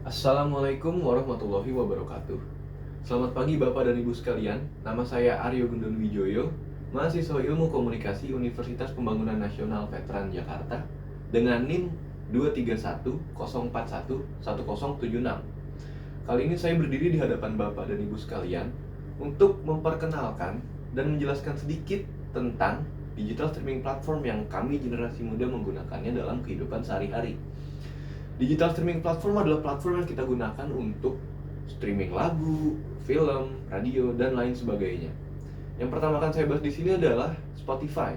Assalamualaikum warahmatullahi wabarakatuh. Selamat pagi Bapak dan Ibu sekalian. Nama saya Aryo Gundun Wijoyo, mahasiswa Ilmu Komunikasi Universitas Pembangunan Nasional Veteran Jakarta dengan NIM 23104110076. Kali ini saya berdiri di hadapan Bapak dan Ibu sekalian untuk memperkenalkan dan menjelaskan sedikit tentang digital streaming platform yang kami generasi muda menggunakannya dalam kehidupan sehari-hari. Digital streaming platform adalah platform yang kita gunakan untuk streaming lagu, film, radio, dan lain sebagainya. Yang pertama akan saya bahas di sini adalah Spotify.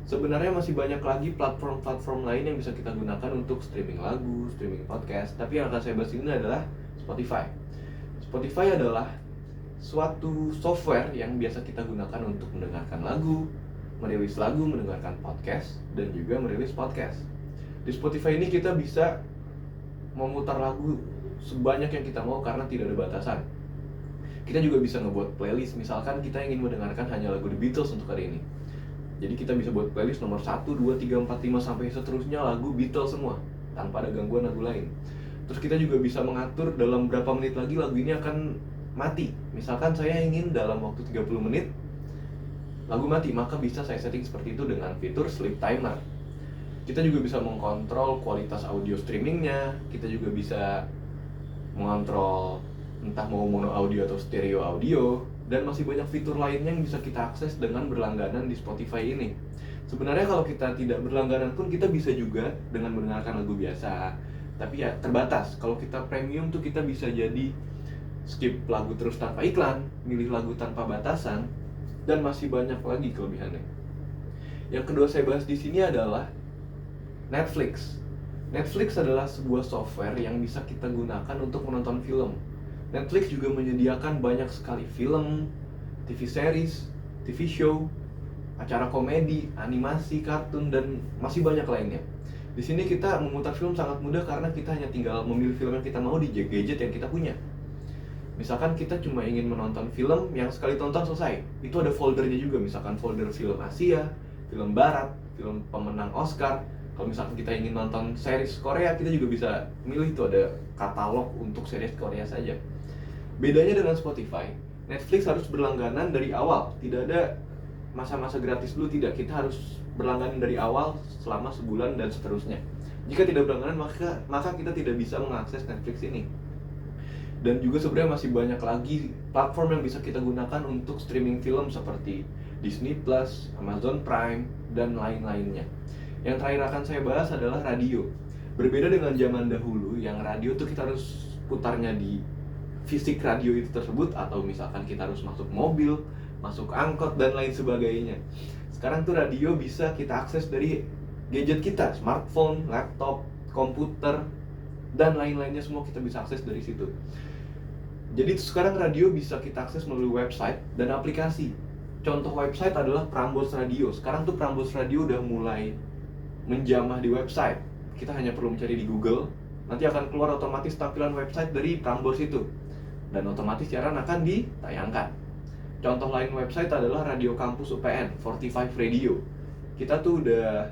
Sebenarnya masih banyak lagi platform-platform lain yang bisa kita gunakan untuk streaming lagu, streaming podcast, tapi yang akan saya bahas ini adalah Spotify. Spotify adalah suatu software yang biasa kita gunakan untuk mendengarkan lagu, merilis lagu, mendengarkan podcast, dan juga merilis podcast. Di Spotify ini kita bisa memutar lagu sebanyak yang kita mau karena tidak ada batasan. Kita juga bisa ngebuat playlist, misalkan kita ingin mendengarkan hanya lagu The Beatles untuk hari ini. Jadi kita bisa buat playlist nomor 1, 2, 3, 4, 5 sampai seterusnya lagu Beatles semua, tanpa ada gangguan lagu lain. Terus kita juga bisa mengatur dalam berapa menit lagi lagu ini akan mati. Misalkan saya ingin dalam waktu 30 menit lagu mati, maka bisa saya setting seperti itu dengan fitur sleep timer. Kita juga bisa mengkontrol kualitas audio streamingnya. Kita juga bisa mengontrol entah mau mono audio atau stereo audio. Dan masih banyak fitur lainnya yang bisa kita akses dengan berlangganan di Spotify ini. Sebenarnya kalau kita tidak berlangganan pun kita bisa juga dengan mendengarkan lagu biasa. Tapi ya terbatas. Kalau kita premium tuh kita bisa jadi skip lagu terus tanpa iklan, milih lagu tanpa batasan, dan masih banyak lagi kelebihannya. Yang kedua saya bahas di sini adalah Netflix. Netflix adalah sebuah software yang bisa kita gunakan untuk menonton film. Netflix juga menyediakan banyak sekali film, TV series, TV show, acara komedi, animasi, kartun, dan masih banyak lainnya. Di sini kita memutar film sangat mudah karena kita hanya tinggal memilih film yang kita mau di gadget yang kita punya. Misalkan kita cuma ingin menonton film yang sekali tonton selesai, itu ada foldernya juga, misalkan folder film Asia, film Barat, film pemenang Oscar. Kalau misalkan kita ingin nonton series Korea, kita juga bisa milih tuh ada katalog untuk series Korea saja. Bedanya dengan Spotify, Netflix harus berlangganan dari awal. Tidak ada masa-masa gratis dulu, tidak. Kita harus berlangganan dari awal selama sebulan dan seterusnya. Jika tidak berlangganan, maka kita tidak bisa mengakses Netflix ini. Dan juga sebenarnya masih banyak lagi platform yang bisa kita gunakan untuk streaming film seperti Disney Plus, Amazon Prime, dan lain-lainnya. Yang terakhir akan saya bahas adalah radio. Berbeda dengan zaman dahulu, yang radio tuh kita harus putarnya di fisik radio itu tersebut, atau misalkan kita harus masuk mobil, masuk angkot, dan lain sebagainya. Sekarang tuh radio bisa kita akses dari gadget kita, smartphone, laptop, komputer, dan lain-lainnya semua kita bisa akses dari situ. Jadi sekarang radio bisa kita akses melalui website dan aplikasi. Contoh website adalah Prambors Radio. Sekarang tuh Prambors Radio udah mulai menjamah di website. Kita hanya perlu mencari di Google, nanti akan keluar otomatis tampilan website dari Prambors itu, dan otomatis siaran akan ditayangkan. Contoh lain website adalah Radio Kampus UPN, 45 Radio. Kita tuh udah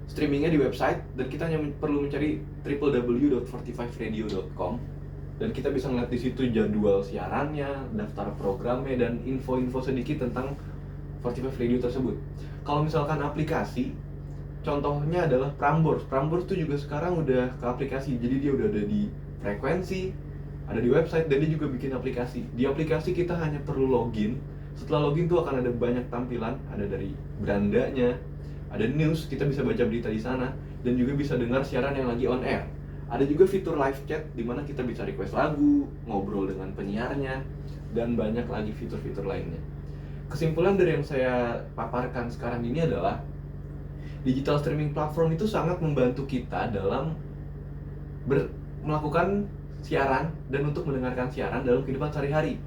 streamingnya di website, dan kita hanya perlu mencari www.45radio.com, dan kita bisa ngeliat di situ jadwal siarannya, daftar programnya, dan info-info sedikit tentang 45 Radio tersebut. Kalau misalkan aplikasi, contohnya adalah Prambors. Prambors tuh juga sekarang udah ke aplikasi, jadi dia udah ada di frekuensi, ada di website, dan dia juga bikin aplikasi. Di aplikasi kita hanya perlu login. Setelah login tuh akan ada banyak tampilan, ada dari berandanya, ada news, kita bisa baca berita di sana, dan juga bisa dengar siaran yang lagi on air. Ada juga fitur live chat, di mana kita bisa request lagu, ngobrol dengan penyiarnya, dan banyak lagi fitur-fitur lainnya. Kesimpulan dari yang saya paparkan sekarang ini adalah digital streaming platform itu sangat membantu kita dalam melakukan siaran dan untuk mendengarkan siaran dalam kehidupan sehari-hari.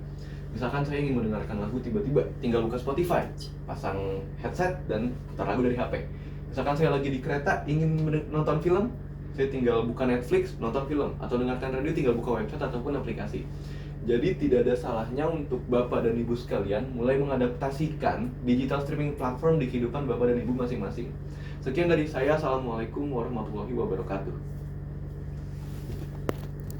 Misalkan saya ingin mendengarkan lagu, tiba-tiba tinggal buka Spotify, pasang headset, dan putar lagu dari HP. Misalkan saya lagi di kereta ingin nonton film, saya tinggal buka Netflix, nonton film, atau dengarkan radio, tinggal buka website ataupun aplikasi. Jadi tidak ada salahnya untuk Bapak dan Ibu sekalian mulai mengadaptasikan digital streaming platform di kehidupan Bapak dan Ibu masing-masing. Sekian dari saya, Assalamualaikum warahmatullahi wabarakatuh.